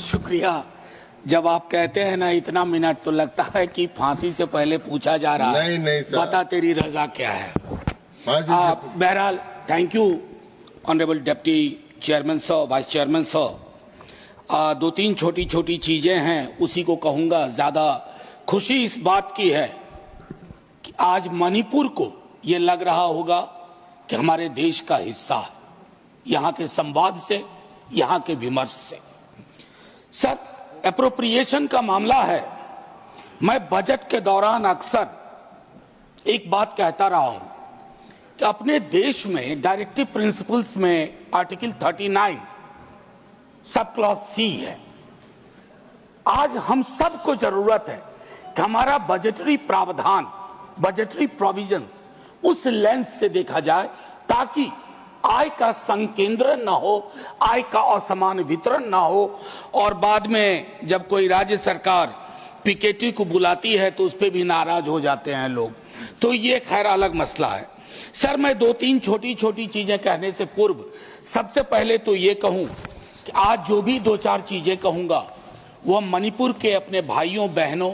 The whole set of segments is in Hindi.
शुक्रिया। जब आप कहते हैं ना इतना मिनट, तो लगता है कि फांसी से पहले पूछा जा रहा है। नहीं सर, बता तेरी रजा क्या है। बहरहाल thank you honourable deputy chairman sir, vice chairman sir. दो तीन छोटी छोटी चीजें हैं, उसी को कहूंगा। ज्यादा खुशी इस बात की है कि आज मणिपुर को ये लग रहा होगा कि हमारे देश का हिस्सा है, यहाँ के संवाद से, यहाँ के विमर्श से। सर, एप्रोप्रिएशन का मामला है। मैं बजट के दौरान अक्सर एक बात कहता रहा हूं कि अपने देश में डायरेक्टिव प्रिंसिपल्स में आर्टिकल 39 सब क्लॉज सी है। आज हम सबको जरूरत है कि हमारा बजटरी प्रावधान, बजटरी प्रोविजंस उस लेंस से देखा जाए ताकि आय का संकेंद्रण न हो, आय का असमान वितरण न हो, और बाद में जब कोई राज्य सरकार पीकेटी को बुलाती है तो उस पर भी नाराज हो जाते हैं लोग। तो ये खैर अलग मसला है। सर, मैं दो तीन छोटी छोटी चीजें कहने से पूर्व सबसे पहले तो ये कहूं कि आज जो भी दो चार चीजें कहूंगा वो मणिपुर के अपने भाइयों बहनों,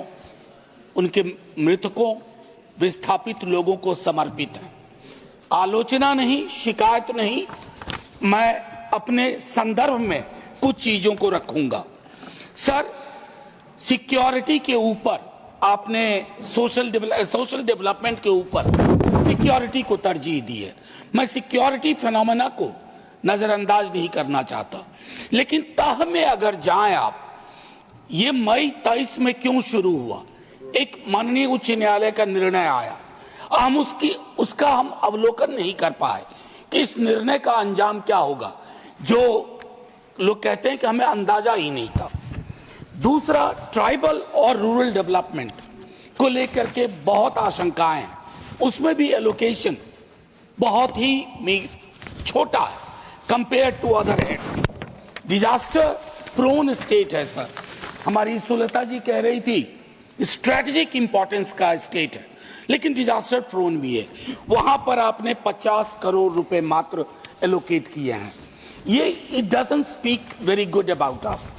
उनके मृतकों, विस्थापित लोगों को समर्पित है। आलोचना नहीं, शिकायत नहीं, मैं अपने संदर्भ में कुछ चीजों को रखूंगा। सर, सिक्योरिटी के ऊपर आपने सोशल डेवलपमेंट के ऊपर सिक्योरिटी को तरजीह दी है। मैं सिक्योरिटी फिनोमेना को नजरअंदाज नहीं करना चाहता, लेकिन तह में अगर जाएं आप, ये मई 23 में क्यों शुरू हुआ? एक माननीय उच्च न्यायालय का निर्णय आया, हम उसका हम अवलोकन नहीं कर पाए कि इस निर्णय का अंजाम क्या होगा, जो लोग कहते हैं कि हमें अंदाजा ही नहीं था। दूसरा, ट्राइबल और रूरल डेवलपमेंट को लेकर के बहुत आशंकाएं हैं। उसमें भी एलोकेशन बहुत ही छोटा है compare to other heads. Disaster prone state है सर, हमारी सुलता जी कह रही थी स्ट्रेटेजिक इंपॉर्टेंस का स्टेट है, लेकिन डिजास्टर प्रोन भी है। वहां पर आपने 50 करोड़ रुपए मात्र एलोकेट किए हैं। ये it doesn't speak very good about us.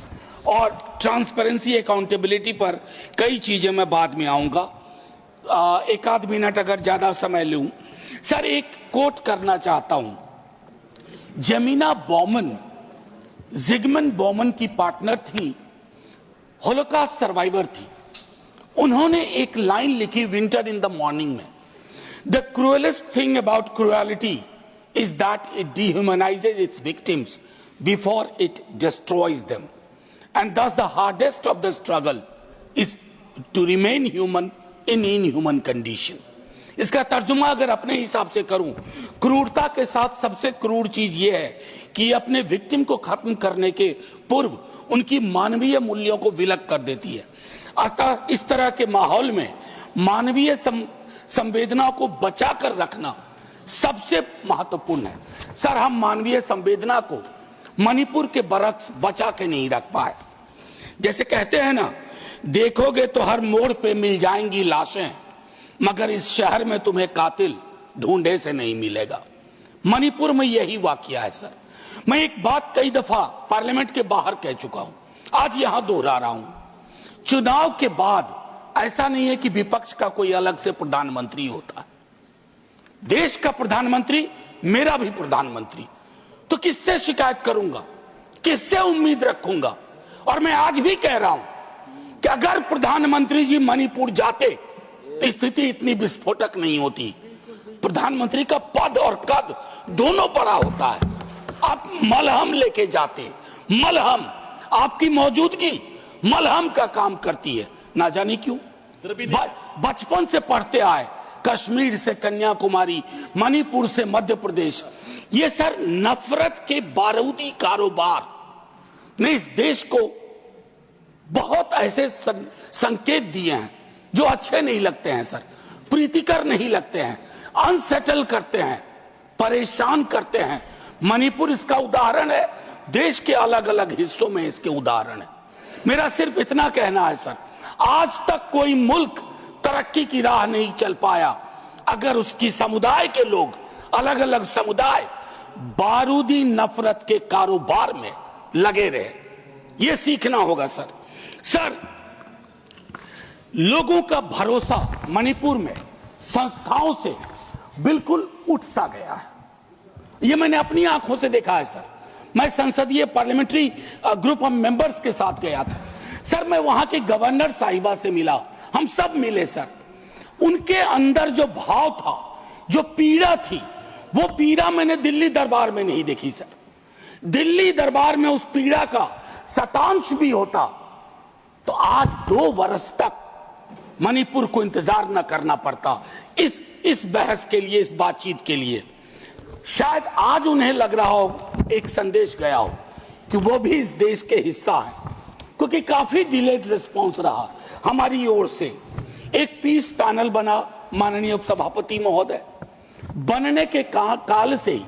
और ट्रांसपेरेंसी, अकाउंटेबिलिटी पर कई चीजें मैं बाद में आऊंगा। एक आध मिनट अगर ज्यादा समय लूं, सर एक कोट करना चाहता हूं। जमीना बॉमन, जिगमंड बॉमन की पार्टनर थी, होलोकॉस्ट सर्वाइवर थी। उन्होंने एक लाइन लिखी विंटर इन द मॉर्निंग में, the cruellest thing about cruelty is that it dehumanises its victims before it destroys them, and thus the hardest of the struggle is to remain human in inhuman condition. इसका तर्जुमा अगर अपने हिसाब से करूं, क्रूरता के साथ सबसे क्रूर चीज यह है कि अपने विक्टिम को खत्म करने के पूर्व उनकी मानवीय मूल्यों को विलग कर देती है। अतः इस तरह के माहौल में मानवीय संवेदना को बचा कर रखना सबसे महत्वपूर्ण है। सर, हम मानवीय संवेदना को मणिपुर के बरक्स बचा के नहीं रख पाए। जैसे कहते हैं ना, देखोगे तो हर मोड़ पे मिल जाएंगी लाशें, मगर इस शहर में तुम्हें कातिल ढूंढे से नहीं मिलेगा। मणिपुर में यही वाकया है सर। मैं एक बात कई दफा पार्लियामेंट के बाहर कह चुका हूं, आज यहां दोहरा रहा हूं। चुनाव के बाद ऐसा नहीं है कि विपक्ष का कोई अलग से प्रधानमंत्री होता है। देश का प्रधानमंत्री मेरा भी प्रधानमंत्री, तो किससे शिकायत करूंगा, किससे उम्मीद रखूंगा? और मैं आज भी कह रहा हूं कि अगर प्रधानमंत्री जी मणिपुर जाते तो स्थिति इतनी विस्फोटक नहीं होती। प्रधानमंत्री का पद और कद दोनों बड़ा होता है। आप मलहम लेके जाते, मलहम, आपकी मौजूदगी मलहम का काम करती है। ना जाने क्यों बचपन से पढ़ते आए, कश्मीर से कन्याकुमारी, मणिपुर से मध्य प्रदेश, ये सर नफरत के बारूदी कारोबार ने इस देश को बहुत ऐसे संकेत दिए हैं जो अच्छे नहीं लगते हैं सर, प्रीतिकर नहीं लगते हैं, अनसेटल करते हैं, परेशान करते हैं। मणिपुर इसका उदाहरण है, देश के अलग अलग हिस्सों में इसके उदाहरण है। मेरा सिर्फ इतना कहना है सर, आज तक कोई मुल्क तरक्की की राह नहीं चल पाया अगर उसकी समुदाय के लोग, अलग अलग समुदाय बारूदी नफरत के कारोबार में लगे रहे। ये सीखना होगा सर। सर, लोगों का भरोसा मणिपुर में संस्थाओं से बिल्कुल उठ सा गया है। ये मैंने अपनी आंखों से देखा है सर। मैं संसदीय पार्लियामेंट्री ग्रुप ऑफ मेंबर्स के साथ गया था सर। मैं वहां के गवर्नर साहिबा से मिला, हम सब मिले सर। उनके अंदर जो भाव था, जो पीड़ा थी, वो पीड़ा मैंने दिल्ली दरबार में नहीं देखी सर। दिल्ली दरबार में उस पीड़ा का शतांश भी होता तो आज 2 वर्ष तक मणिपुर को इंतजार न करना पड़ता इस बहस के लिए, इस बातचीत के लिए। शायद आज उन्हें लग रहा हो, एक संदेश गया हो कि वो भी इस देश के हिस्सा है, क्योंकि काफी डिलेड रिस्पांस रहा हमारी ओर से। एक पीस पैनल बना, माननीय उपसभापति महोदय, बनने के काल से ही,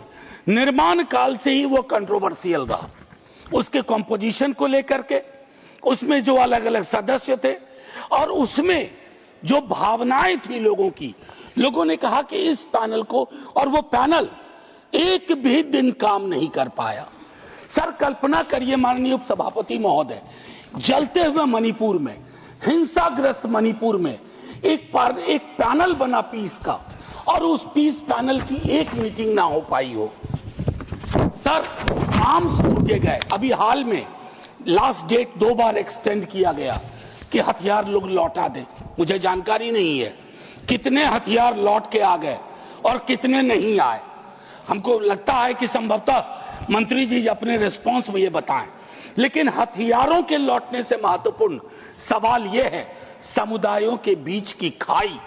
निर्माण काल से ही वो कंट्रोवर्शियल रहा। उसके कंपोजिशन को लेकर के, उसमें जो अलग अलग सदस्य थे और उसमें जो भावनाएं थी लोगों की, लोगों ने कहा कि इस पैनल को, और वो पैनल एक भी दिन काम नहीं कर पाया। सर, कल्पना करिए माननीय उपसभापति महोदय, जलते हुए मणिपुर में, हिंसाग्रस्त मणिपुर में एक पैनल बना पीस का, और उस पीस पैनल की एक मीटिंग ना हो पाई हो। सर, आर्म्स टूटे गए। अभी हाल में लास्ट डेट 2 बार एक्सटेंड किया गया कि हथियार लोग लौटा दें। मुझे जानकारी नहीं है कितने हथियार लौट के आ गए और कितने नहीं आए। हमको लगता है कि संभवतः मंत्री जी अपने रिस्पांस में ये बताएं, लेकिन हथियारों के लौटने से महत्वपूर्ण सवाल यह है, समुदायों के बीच की खाई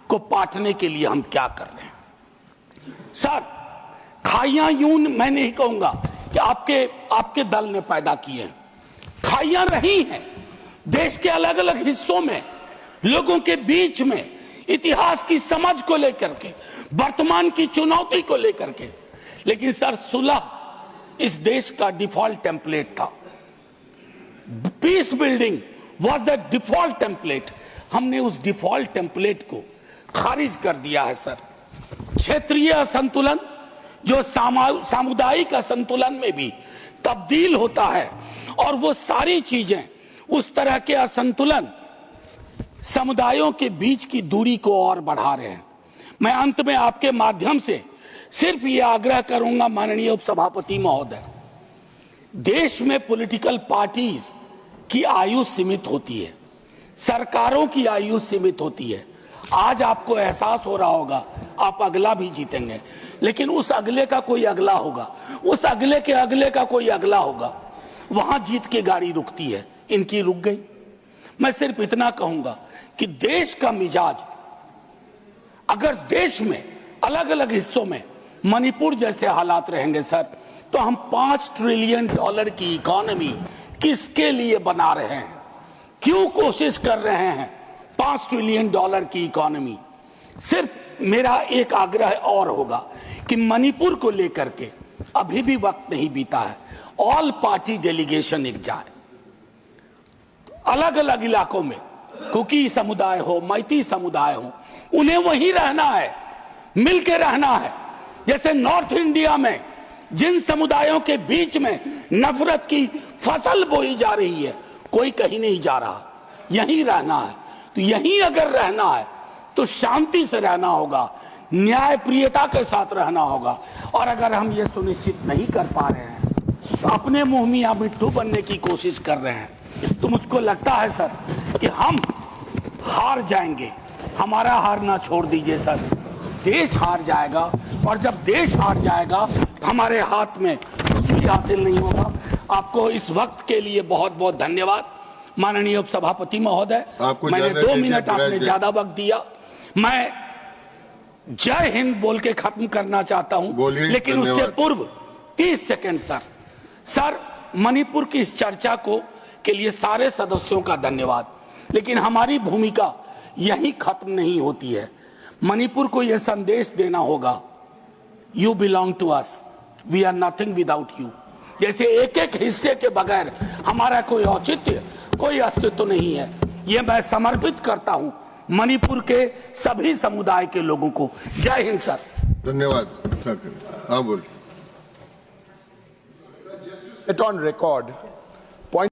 को पाटने के लिए हम क्या कर रहे हैं। सर, खाइयां यूं मैं नहीं कहूंगा कि आपके दल ने पैदा किए हैं, खाइयां रही हैं देश के अलग अलग हिस्सों में, लोगों के बीच में, इतिहास की समझ को लेकर के, वर्तमान की चुनौती को लेकर के। लेकिन सर, सुलह इस देश का डिफॉल्ट टेम्पलेट था। Peace building was the default template. हमने उस डिफॉल्ट टेम्पलेट को खारिज कर दिया है सर। क्षेत्रीय असंतुलन जो सामुदायिक असंतुलन में भी तब्दील होता है, और वो सारी चीजें, उस तरह के असंतुलन समुदायों के बीच की दूरी को और बढ़ा रहे हैं। मैं अंत में आपके माध्यम से सिर्फ ये आग्रह करूंगा माननीय उपसभापति महोदय, देश में पॉलिटिकल पार्टीज की आयु सीमित होती है, सरकारों की आयु सीमित होती है। आज आपको एहसास हो रहा होगा आप अगला भी जीतेंगे, लेकिन उस अगले का कोई अगला होगा, उस अगले के अगले का कोई अगला होगा, वहां जीत के गाड़ी रुकती है। इनकी रुक गई। मैं सिर्फ इतना कहूंगा कि देश का मिजाज, अगर देश में अलग अलग हिस्सों में मणिपुर जैसे हालात रहेंगे सर, तो हम $5 ट्रिलियन की इकोनॉमी किसके लिए बना रहे हैं, क्यों कोशिश कर रहे हैं $5 ट्रिलियन की इकोनॉमी। सिर्फ मेरा एक आग्रह और होगा कि मणिपुर को लेकर के अभी भी वक्त नहीं बीता है, ऑल पार्टी डेलीगेशन एक जाए अलग अलग इलाकों में, कुकी समुदाय हो, मैती समुदाय हो, उन्हें वहीं रहना है, मिलके रहना है। जैसे नॉर्थ इंडिया में जिन समुदायों के बीच में नफरत की फसल बोई जा रही है, कोई कहीं नहीं जा रहा, यहीं रहना है। तो यहीं अगर रहना है तो शांति से रहना होगा, न्यायप्रियता के साथ रहना होगा। और अगर हम ये सुनिश्चित नहीं कर पा रहे हैं तो अपने मुंह मियां मिट्ठू बनने की कोशिश कर रहे हैं, तो मुझको लगता है सर कि हम हार जाएंगे। हमारा हारना छोड़ दीजिए सर, देश हार जाएगा, और जब देश हार जाएगा तो हमारे हाथ में कुछ भी हासिल नहीं होगा। आपको इस वक्त के लिए बहुत बहुत धन्यवाद माननीय उपसभापति महोदय। मैंने 2 मिनट आपने ज्यादा वक्त दिया। मैं जय हिंद बोल के खत्म करना चाहता हूं, लेकिन उससे पूर्व 30 सेकंड सर, मणिपुर की इस चर्चा के लिए सारे सदस्यों का धन्यवाद। लेकिन हमारी भूमिका यहीं खत्म नहीं होती है। मणिपुर को यह संदेश देना होगा, you belong to us, we are nothing without you. जैसे एक एक हिस्से के बगैर हमारा कोई औचित्य, कोई अस्तित्व नहीं है। ये मैं समर्पित करता हूं मणिपुर के सभी समुदाय के लोगों को। जय हिंद सर। धन्यवाद। हाँ बोल। Set on record